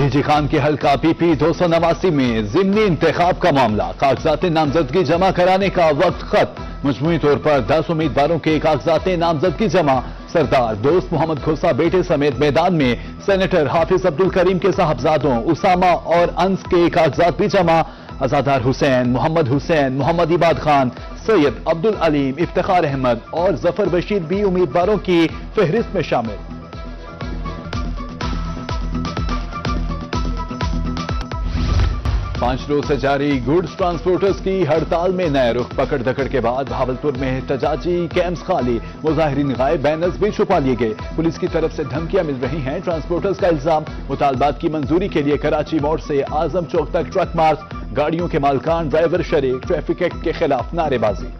D G Khan کے حلقہ پی پی 289 میں ضمنی انتخاب کا معاملہ، کاغذات نامزدگی جمع کرانے کا وقت ختم، مجموعی طور پر 10 امیدواروں کے کاغذات نامزدگی جمع، سردار دوست محمد کھوسا بیٹے سمیت میدان میں سینیٹر حافظ عبدالکریم کے صاحبزادوں اسامہ اور انس کے کاغذات بھی جمع، ازادار حسین، محمد عباد خان، سید عبدالعلیم، افتخار احمد اور ظفر بشیر بھی امیدواروں کی فہرست میں شامل۔ 5 روز سے جاری گوڈز ٹرانسپورٹرز کی ہڑتال میں نئے رخ، پکڑ دھکڑ کے بعد بھاولپور میں احتجاجی کیمپس خالی، مظاہرین غائب، بینرز بھی چھپا لیے گئے، پولیس کی طرف سے دھمکیاں مل رہی ہیں، ٹرانسپورٹرز کا الزام، مطالبات کی منظوری کے لیے کراچی موڑ سے اعظم چوک تک ٹرک مارچ، گاڑیوں کے مالکان ڈرائیور شریک، ٹریفک ایکٹ کے خلاف نعرے بازی۔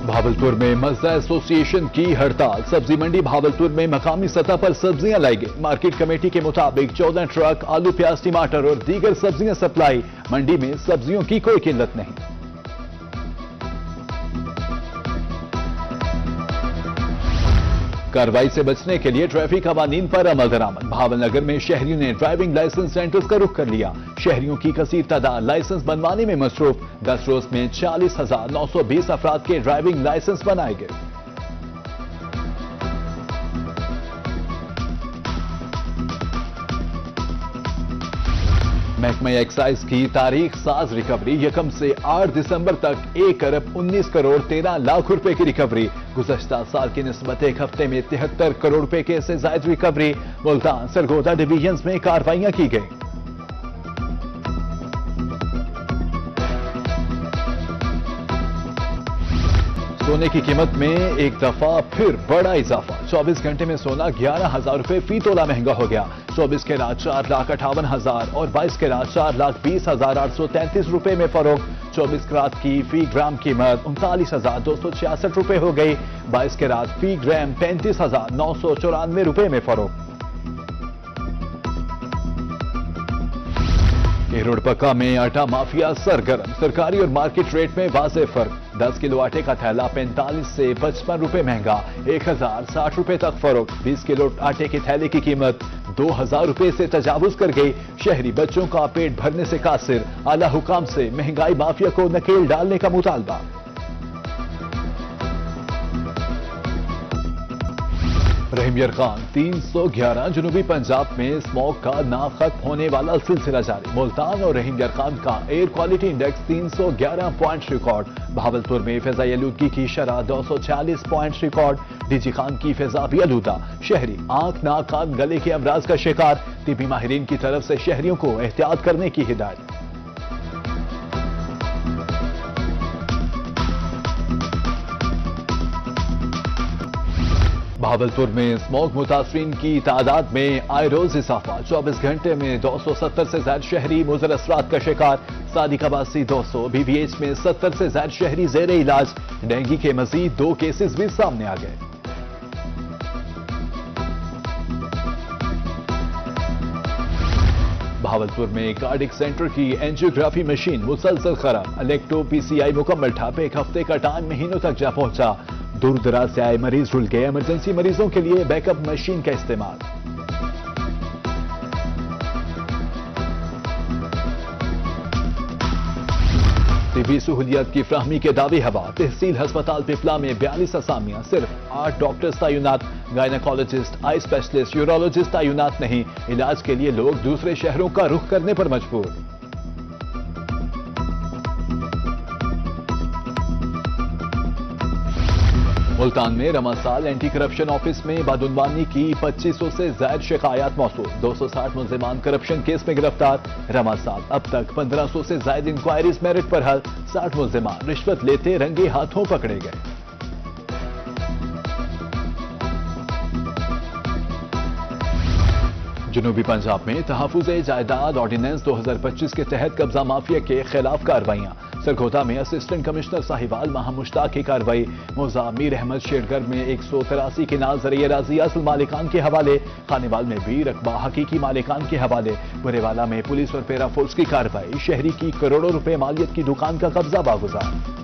بھاولپور میں مزدہ ایسوسی ایشن کی ہڑتال، سبزی منڈی بھاولپور میں مقامی سطح پر سبزیاں لائی گئی، مارکیٹ کمیٹی کے مطابق 14 ٹرک آلو، پیاز، ٹماٹر اور دیگر سبزیاں سپلائی، منڈی میں سبزیوں کی کوئی قلت نہیں۔ کارروائی سے بچنے کے لیے ٹریفک قوانین پر عمل درآمد، بھاول نگر میں شہریوں نے ڈرائیونگ لائسنس سینٹرز کا رخ کر لیا، شہریوں کی کثیر تعداد لائسنس بنوانے میں مصروف، 10 روز میں 40,920 افراد کے ڈرائیونگ لائسنس بنائے گئے۔ محکمہ ایکسائز کی تاریخ ساز ریکوری، 1 سے 8 دسمبر تک 1 ارب 19 کروڑ 13 لاکھ روپے کی ریکوری، گزشتہ سال کی نسبت ایک ہفتے میں 73 کروڑ روپے کے سے زائد ریکوری، ملتان سرگودا ڈویژنز میں کارروائیاں کی گئیں۔ سونے کی قیمت میں ایک دفعہ پھر بڑا اضافہ، 24 گھنٹے میں سونا 11,000 روپے فی تولہ مہنگا ہو گیا، 24 کیرات 4,58,000 اور 22 کیرات 4,20,833 روپے میں فروخت، 24 کیرات کی فی گرام قیمت 39,266 روپے ہو گئی، 22 کیرات فی گرام 35,994 روپے میں فروخت۔ روڈ پکا میں آٹا مافیا سرگرم، سرکاری اور مارکیٹ ریٹ میں واضح فرق، 10 کلو آٹے کا تھیلا 45 سے 55 روپے مہنگا، 1,060 روپے تک فروخت، 20 کلو آٹے کے تھیلے کی قیمت 2,000 روپے سے تجاوز کر گئی، شہری بچوں کا پیٹ بھرنے سے قاصر، اعلی حکام سے مہنگائی مافیا کو نکیل ڈالنے کا مطالبہ۔ رحیم یرخان 311 جنوبی پنجاب میں اسموگ کا نا ختم ہونے والا سلسلہ جاری، ملتان اور رحیم یرخان کا air quality index 311 point record, Bahawalpur میں فضائی آلودگی کی شرح 246 point record, D G Khan کی فضا بھی آلودہ، شہری آنکھ، ناک، کان، گلے کے امراض کا شکار، طبی ماہرین کی طرف سے شہریوں کو احتیاط کرنے کی ہدایت۔ بھاولپور میں اسموگ متاثرین کی تعداد میں آئے روز اضافہ، 24 گھنٹے میں 270 سے زائد شہری مضر اثرات کا شکار، صادق عباسی 200، بی وی ایچ میں 70 سے زائد شہری زیر علاج، ڈینگی کے مزید 2 کیسز بھی سامنے آ گئے۔ بھاولپور میں کارڈک سینٹر کی اینجیوگرافی مشین مسلسل خراب، الیکٹو پی سی آئی مکمل ٹھپ، ایک ہفتے کا ٹائم مہینوں تک جا پہنچا، دور دراز سے آئے مریض رل گئے، ایمرجنسی مریضوں کے لیے بیک اپ مشین کا استعمال۔ طبی سہولیات کی فراہمی کے دعوے ہوا، تحصیل ہسپتال پپلا میں 42 اسامیاں، صرف 8 ڈاکٹرز تعینات، گائنیکالوجسٹ، آئی اسپیشلسٹ، یورولوجسٹ تعینات نہیں، علاج کے لیے لوگ دوسرے شہروں کا رخ کرنے پر مجبور۔ ملتان میں رواں سال اینٹی کرپشن آفس میں بدعنوانی کی 2500 سے زائد شکایات موصول، 260 ملزمان کرپشن کیس میں گرفتار، رواں سال اب تک 1500 سے زائد انکوائریز میرٹ پر حل، 60 ملزمان رشوت لیتے رنگے ہاتھوں پکڑے گئے۔ جنوبی پنجاب میں تحفظ جائیداد آرڈیننس 2025 کے تحت قبضہ مافیا کے خلاف کارروائیاں، سرگودا میں اسسٹنٹ کمشنر صاحبال ماہ مشتاق کی کارروائی، موزہ میر احمد شیرگر میں 183 کنال زرعی اراضی اصل مالکان کے حوالے، خانیوال میں بھی رقبہ حقیقی مالکان کے حوالے، برے والا میں پولیس اور پیرا فورس کی کارروائی، شہری کی کروڑوں روپے مالیت کی دکان کا قبضہ واگزار۔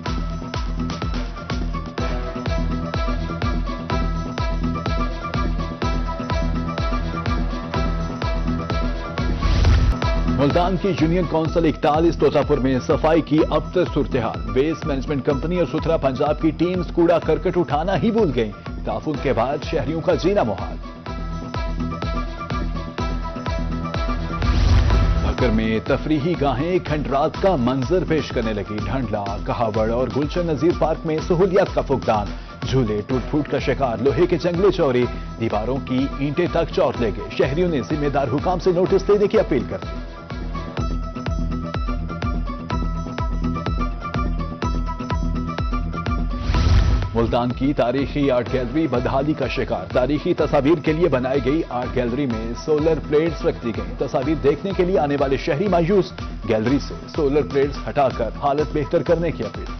ملتان کی یونین کونسل 41 طوطاپور میں صفائی کی ابتر صورتحال. ویسٹ مینجمنٹ کمپنی اور ستھرا پنجاب کی ٹیمز کوڑا کرکٹ اٹھانا ہی بھول گئیں. تعاون کے بعد شہریوں کا جینا محال. بھکر میں تفریحی گاہیں کھنڈرات کا منظر پیش کرنے لگی. ڈھنڈلا، کہاوڑ اور گلشن نذیر پارک میں سہولیات کا فقدان. جھولے ٹوٹ پھوٹ کا شکار. لوہے کے جنگلے چوری. دیواروں کی اینٹیں تک چور لے گئے. شہریوں نے ذمہ دار حکام سے نوٹس دینے کی اپیل کر دی. ملتان کی تاریخی آرٹ گیلری بدحالی کا شکار. تاریخی تصاویر کے لیے بنائی گئی آرٹ گیلری میں سولر پلیٹس رکھ دی گئیں. تصاویر دیکھنے کے لیے آنے والے شہری مایوس. گیلری سے سولر پلیٹس ہٹا کر حالت بہتر کرنے کی اپیل.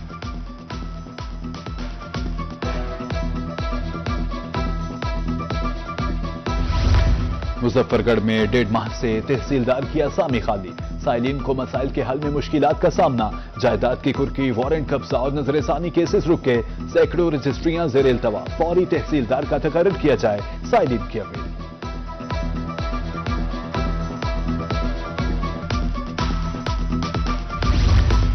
مظفر گڑھ میں 1.5 ماہ سے تحصیلدار کی اسامی خالی. سائلین کو مسائل کے حل میں مشکلات کا سامنا. جائیداد کی کھرکی، وارنٹ قبضہ اور نظر ثانی کیسز رک گئے. سینکڑوں رجسٹریاں زیر التوا. فوری تحصیلدار کا تقرر کیا جائے. سائلین کی اپیل.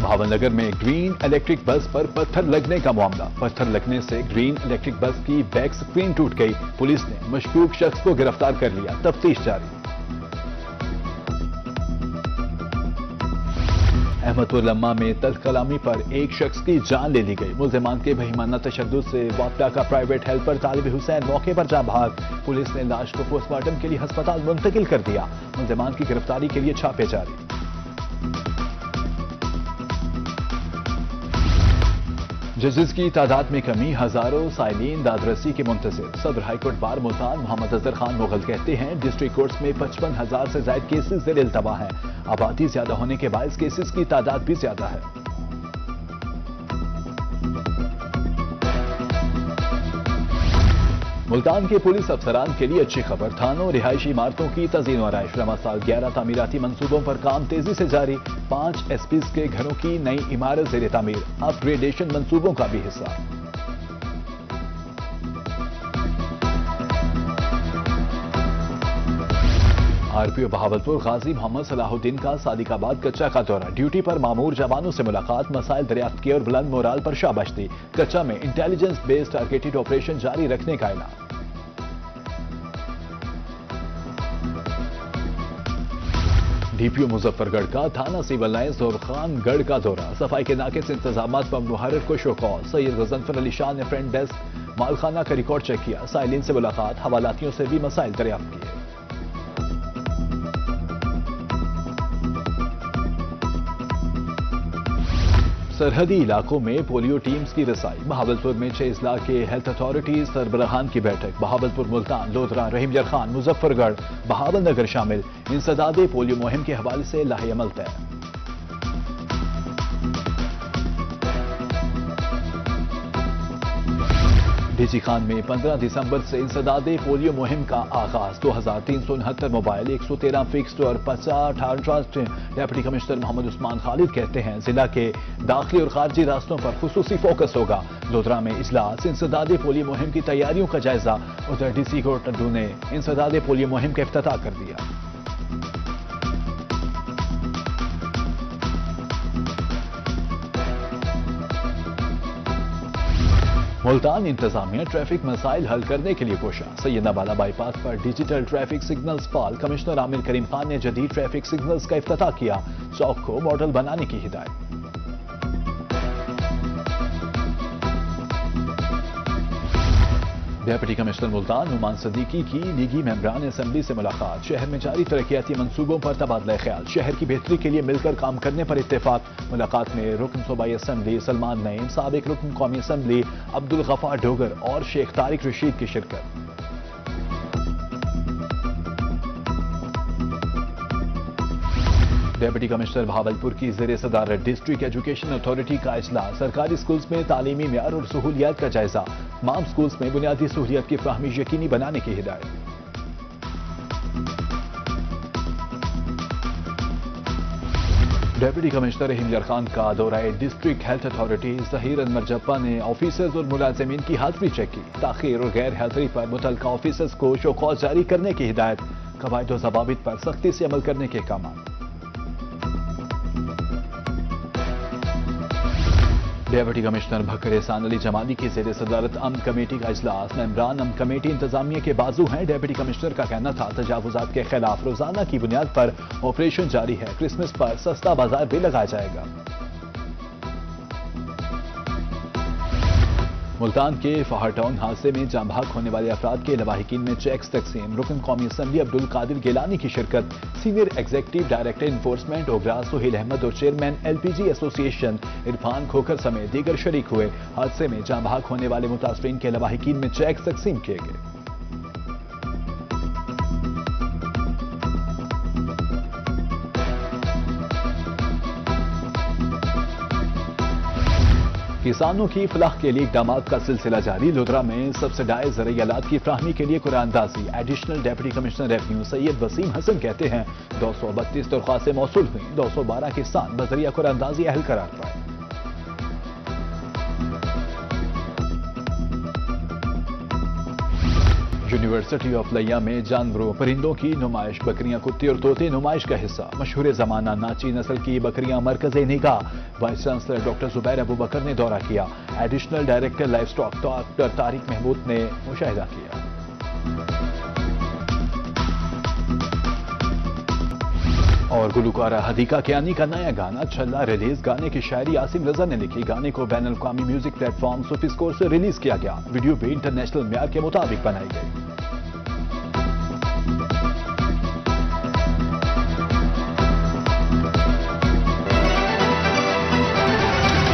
بھاون نگر میں گرین الیکٹرک بس پر پتھر لگنے کا معاملہ. پتھر لگنے سے گرین الیکٹرک بس کی بیک سکرین ٹوٹ گئی. پولیس نے مشکوک شخص کو گرفتار کر لیا. تفتیش جاری. احمد پور لمحہ میں تلخ کلامی پر ایک شخص کی جان لے لی گئی. ملزمان کے بہیمانہ تشدد سے واپڈا کا پرائیویٹ ہیلپر طالب حسین موقع پر جاں بحق. پولیس نے لاش کو پوسٹ مارٹم کے لیے ہسپتال منتقل کر دیا. ملزمان کی گرفتاری کے لیے چھاپے جاری. ججز کی تعداد میں کمی. ہزاروں سائلین دادرسی کے منتظر. صدر ہائی کورٹ بار ملتان محمد اظہر خان مغل کہتے ہیں ڈسٹرکٹ کورٹس میں 55,000 سے زائد کیسز زیر التوا ہیں. آبادی زیادہ ہونے کے باعث کیسز کی تعداد بھی زیادہ ہے. ملتان کے پولیس افسران کے لیے اچھی خبر. تھانوں رہائشی عمارتوں کی تزئین و آرائش. رواں سال 11 تعمیراتی منصوبوں پر کام تیزی سے جاری. 5 ایس پیز کے گھروں کی نئی عمارت زیر تعمیر. اپ گریڈیشن منصوبوں کا بھی حصہ. آر پی او بہاولپور غازی محمد صلاح الدین کا صادق آباد کچا کا دورہ. ڈیوٹی پر مامور جوانوں سے ملاقات. مسائل دریافت کیے اور بلند مورال پر شاباش دی. کچا میں انٹیلیجنس بیسڈ ٹارگیٹڈ آپریشن جاری رکھنے کا اعلان. ڈی پی او مظفر گڑھ کا تھانہ سیول لائنز اور خان گڑھ کا دورہ. صفائی کے ناقص انتظامات پر محرر کو شوکاز. سید غضنفر علی شاہ نے فرنٹ ڈیسک مالخانہ کا ریکارڈ چیک کیا. سائلین سے ملاقات. حوالاتیوں سے بھی مسائل دریافت کیے. سرحدی علاقوں میں پولیو ٹیمز کی رسائی. بہاولپور میں 6 اضلاع کے ہیلتھ اتھارٹیز سربراہان کی بیٹھک. بہاولپور، ملتان، لودھرا، رحیم یر خان، مظفر گڑھ، بہاول نگر شامل. انسداد پولیو مہم کے حوالے سے لاہ عمل طے. ڈی سی خان میں 15 دسمبر سے انسداد پولیو مہم کا آغاز. 2369 موبائل، 113 فکسڈ اور 50 transit. Deputy commissioner Muhammad Usman خالد کہتے ہیں ضلع کے داخلی اور خارجی راستوں پر خصوصی فوکس ہوگا. لودھرا میں اجلاس. انسداد پولیو مہم کی تیاریوں کا جائزہ. ادھر ڈی سی کوٹ ٹنڈو نے انسداد پولیو مہم کا افتتاح کر دیا. ملتان انتظامیہ ٹریفک مسائل حل کرنے کے لیے کوشاں. سیدنا بالا by pass per digital traffic signals فعال. کمشنر عامر کریم خان نے جدید ٹریفک سگنلز کا افتتاح کیا. چوک کو ماڈل بنانے کی ہدایت. ڈپٹی کمشنر ملتان نعمان صدیقی کی لیگی ممبران اسمبلی سے ملاقات. شہر میں جاری ترقیاتی منصوبوں پر تبادلہ خیال. شہر کی بہتری کے لیے مل کر کام کرنے پر اتفاق. ملاقات میں رکن صوبائی اسمبلی سلمان نعیم، سابق رکن قومی اسمبلی عبدالغفار ڈوگر اور شیخ طارق رشید کی شرکت. ڈپٹی کمشنر بہاولپور کی زیر صدارت ڈسٹرکٹ ایجوکیشن اتھارٹی کا اجلاس. سرکاری سکولز میں تعلیمی معیار اور سہولیات کا جائزہ. تمام سکولز میں بنیادی سہولیات کی فراہمی یقینی بنانے کی ہدایت. ڈپٹی کمشنر رحیم یر خان کا دورہ ڈسٹرکٹ ہیلتھ اتھارٹی. ظہیر انور جپا نے آفیسرز اور ملازمین کی حاضری چیک کی. تاخیر اور غیر حاضری پر متعلقہ آفیسرز کو شوکاز جاری کرنے کی ہدایت. قواعد و ضوابط پر سختی سے عمل کرنے کے احکامات. ڈپٹی کمشنر بکر احسان علی جمالی کی زیر صدارت امن کمیٹی کا اجلاس. ممبران امن کمیٹی انتظامیہ کے بازو ہیں. ڈپٹی کمشنر کا کہنا تھا تجاوزات کے خلاف روزانہ کی بنیاد پر آپریشن جاری ہے. کرسمس پر سستا بازار بھی لگایا جائے گا. ملتان کے فہر ٹاؤن حادثے میں جاں بحق ہونے والے افراد کے لواحقین میں چیکس تقسیم. رکن قومی اسمبلی عبدالقادر گیلانی کی شرکت. Senior executive director enforcement OGRA Sohail Ahmed اور چیئرمین ایل پی جی ایسوسی ایشن عرفان کھوکھر سمیت دیگر شریک ہوئے. حادثے میں جاں بحق ہونے والے متاثرین کے لواحقین میں چیکس تقسیم کیے گئے. کسانوں کی فلاح کے لیے اقدامات کا سلسلہ جاری. لودھرا میں سبسڈائز زرعی آلات کی فراہمی کے لیے قرآن اندازی. ایڈیشنل ڈپٹی کمشنر ریونیو سید وسیم حسن کہتے ہیں 232 درخواستیں موصول ہوئیں. 212 کسان بذریعہ قرآن اندازی اہل قرار پائے. یونیورسٹی آف لیا میں جانوروں پرندوں کی نمائش. بکریاں کتے اور طوطے نمائش کا حصہ. مشہور زمانہ ناچی نسل کی بکریاں مرکز نگاہ. Vice chancellor doctor Zubair Abu Bakr نے دورہ کیا. Additional director livestock doctor Tariq Mahmood نے مشاہدہ کیا. اور گلوکارہ حدیقہ کیانی کا نیا گانا چھلا ریلیز. گانے کی شاعری عاصم رضا نے لکھی. گانے کو بین الاقوامی میوزک پلیٹ فارم سوفی اسکور سے ریلیز کیا گیا. ویڈیو بھی انٹرنیشنل معیار کے مطابق بنائی گئی.